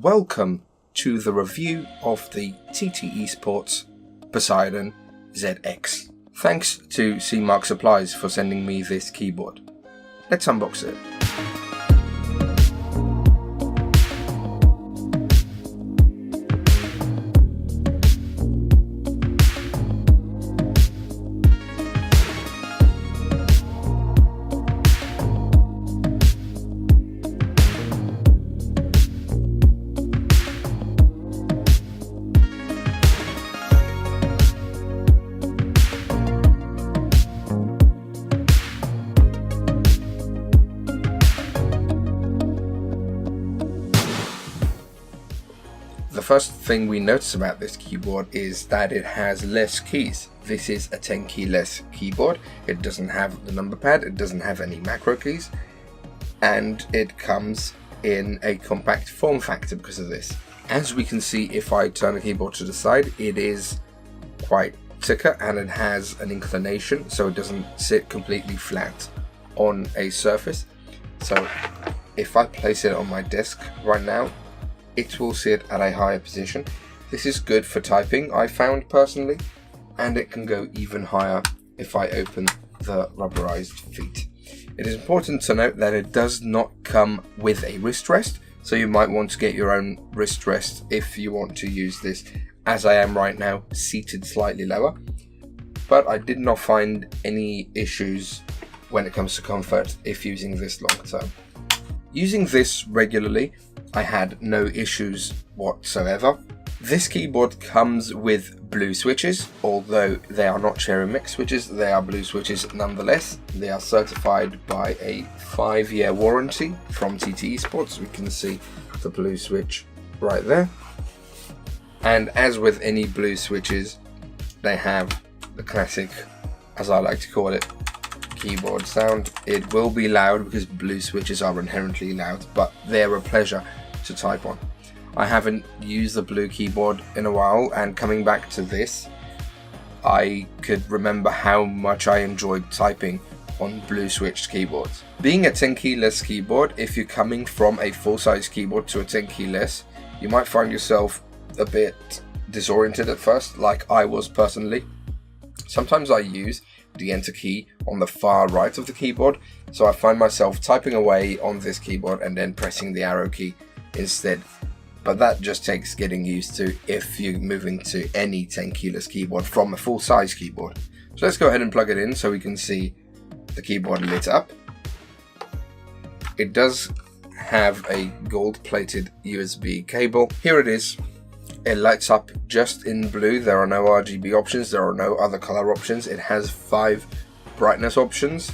welcome to the review of the TT eSPORTS Poseidon ZX. Thanks to CMark Supplies for sending me this keyboard. Let's unbox it. The first thing we notice about this keyboard is that it has less keys. This is a Tenkeyless keyboard. It doesn't have the number pad, it doesn't have any macro keys, and it comes in a compact form factor because of this. As we can see, if I turn the keyboard to the side, it is quite thicker and it has an inclination, so it doesn't sit completely flat on a surface. So if I place it on my desk right now, it will sit at a higher position. This is good for typing, I found personally, and it can go even higher if I open the rubberized feet. It is important to note that it does not come with a wrist rest, so you might want to get your own wrist rest if you want to use this, as I am right now seated slightly lower. But I did not find any issues when it comes to comfort if using this long term. Using this regularly, I had no issues whatsoever. This keyboard comes with blue switches, although they are not cherry mix switches, they are blue switches nonetheless. They are certified by a 5-year warranty from TT eSPORTS. We can see the blue switch right there. And as with any blue switches, they have the classic, as I like to call it, keyboard sound. It will be loud because blue switches are inherently loud, but they're a pleasure to type on. I haven't used the blue keyboard in a while, and coming back to this, I could remember how much I enjoyed typing on blue switched keyboards. Being a Tenkeyless keyboard, if you're coming from a full-size keyboard to a Tenkeyless, you might find yourself a bit disoriented at first, like I was personally. Sometimes I use the enter key on the far right of the keyboard, so I find myself typing away on this keyboard and then pressing the arrow key instead. But that just takes getting used to if you're moving to any Tenkeyless keyboard from a full-size keyboard. So let's go ahead and plug it in so we can see the keyboard lit up. It does have a gold-plated USB cable. Here it is. It lights up just in blue. There are no RGB options, there are no other color options. It has 5 brightness options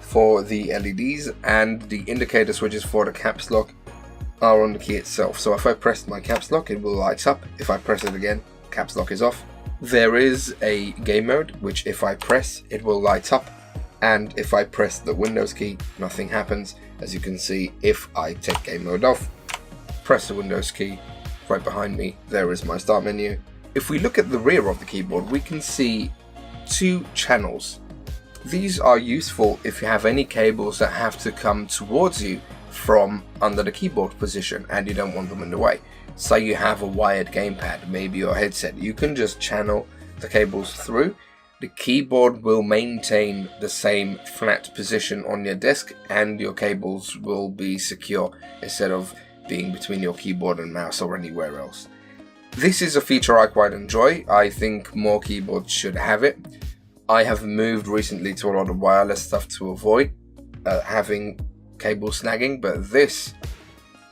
for the LEDs, and the indicator switches for the caps lock are on the key itself. So if I press my caps lock, it will light up. If I press it again, caps lock is off. There is a game mode, which if I press, it will light up, and if I press the Windows key, nothing happens. As you can see, if I take game mode off, press the Windows key, right behind me, there is my start menu. If we look at the rear of the keyboard, we can see 2 channels. These are useful if you have any cables that have to come towards you from under the keyboard position and you don't want them in the way. Say you have a wired gamepad, maybe your headset, you can just channel the cables through. The keyboard will maintain the same flat position on your desk and your cables will be secure instead of being between your keyboard and mouse or anywhere else. This is a feature I quite enjoy. I think more keyboards should have it. I have moved recently to a lot of wireless stuff to avoid having cable snagging, but this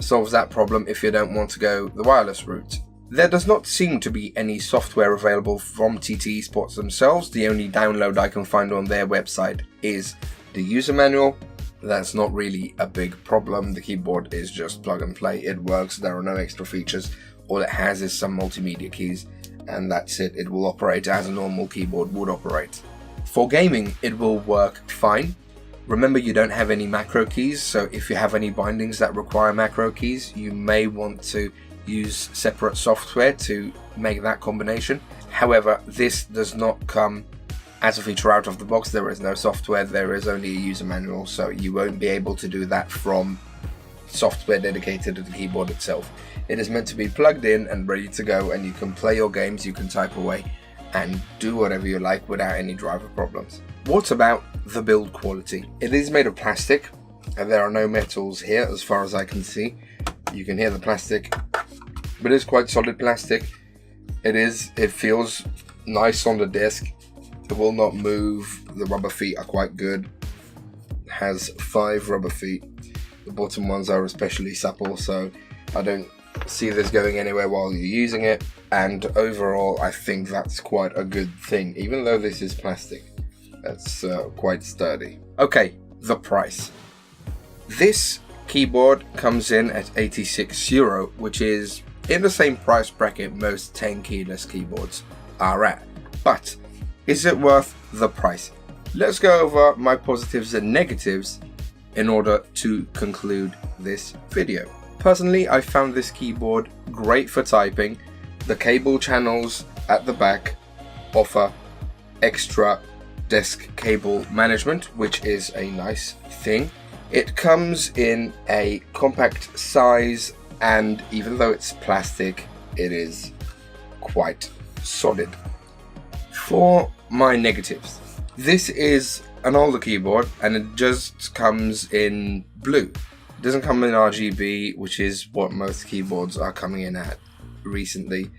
solves that problem if you don't want to go the wireless route. There does not seem to be any software available from TT eSPORTS themselves. The only download I can find on their website is the user manual. That's not really a big problem. The keyboard is just plug and play. It works. There are no extra features. All it has is some multimedia keys, and that's it. It will operate as a normal keyboard would operate. For gaming, it will work fine. Remember, you don't have any macro keys, so if you have any bindings that require macro keys, you may want to use separate software to make that combination. However, this does not come as a feature out of the box. There is no software, there is only a user manual, so you won't be able to do that from software dedicated to the keyboard itself. It is meant to be plugged in and ready to go, and you can play your games, you can type away and do whatever you like without any driver problems. What about the build quality? It is made of plastic and there are no metals here as far as I can see. You can hear the plastic, but it's quite solid plastic. It feels nice on the desk. It will not move. The rubber feet are quite good. It has 5 rubber feet. The bottom ones are especially supple, so I don't see this going anywhere while you're using it. And overall, I think that's quite a good thing, even though this is plastic. That's quite sturdy. Okay, the price. This keyboard comes in at €86, which is in the same price bracket most Tenkeyless keyboards are at. But is it worth the price? Let's go over my positives and negatives in order to conclude this video. Personally, I found this keyboard great for typing. The cable channels at the back offer extra desk cable management, which is a nice thing. It comes in a compact size, and even though it's plastic, it is quite solid. For my negatives, this is an older keyboard and it just comes in blue. It doesn't come in RGB, which is what most keyboards are coming in at recently,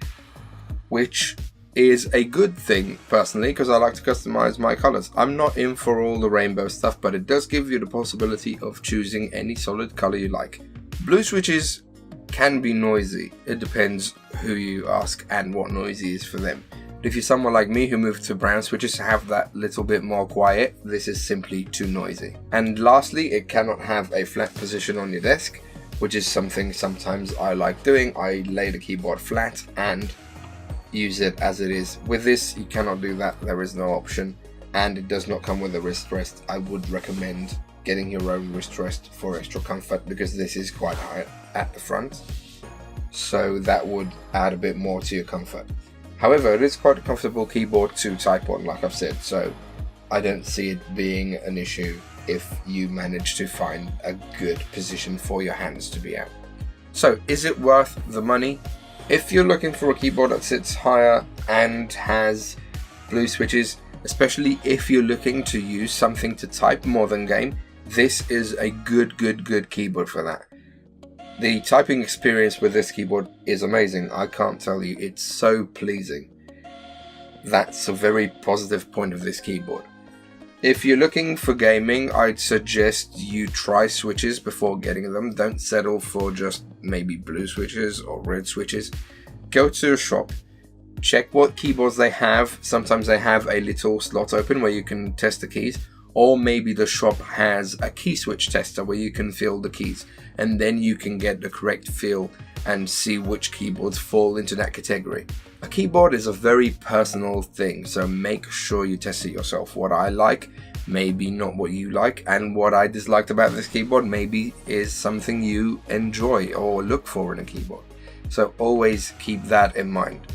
which is a good thing personally, because I like to customize my colors. I'm not in for all the rainbow stuff, but it does give you the possibility of choosing any solid color you like. Blue switches can be noisy. It depends who you ask and what noisy is for them. But if you're someone like me who moved to brown switches to have that little bit more quiet, this is simply too noisy. And lastly, it cannot have a flat position on your desk, which is something sometimes I like doing. I lay the keyboard flat and use it as it is. With this, you cannot do that. There is no option, and it does not come with a wrist rest. I would recommend getting your own wrist rest for extra comfort, because this is quite high at the front, so that would add a bit more to your comfort. However, it is quite a comfortable keyboard to type on, like I've said, so I don't see it being an issue if you manage to find a good position for your hands to be at. So, is it worth the money? If you're looking for a keyboard that sits higher and has blue switches, especially if you're looking to use something to type more than game, this is a good keyboard for that. The typing experience with this keyboard is amazing. I can't tell you, it's so pleasing. That's a very positive point of this keyboard. If you're looking for gaming, I'd suggest you try switches before getting them. Don't settle for just maybe blue switches or red switches. Go to a shop, check what keyboards they have. Sometimes they have a little slot open where you can test the keys, or maybe the shop has a key switch tester where you can feel the keys, and then you can get the correct feel and see which keyboards fall into that category. A keyboard is a very personal thing, so make sure you test it yourself. What I like, maybe not what you like, and what I disliked about this keyboard maybe is something you enjoy or look for in a keyboard. So always keep that in mind.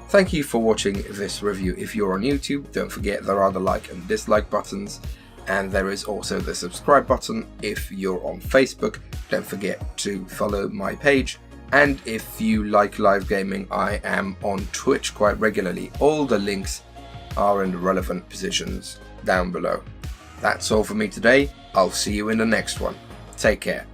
Thank you for watching this review. If you're on YouTube, don't forget there are the like and dislike buttons, and there is also the subscribe button. If you're on Facebook, don't forget to follow my page. And if you like live gaming, I am on Twitch quite regularly. All the links are in the relevant positions down below. That's all for me today. I'll see you in the next one. Take care.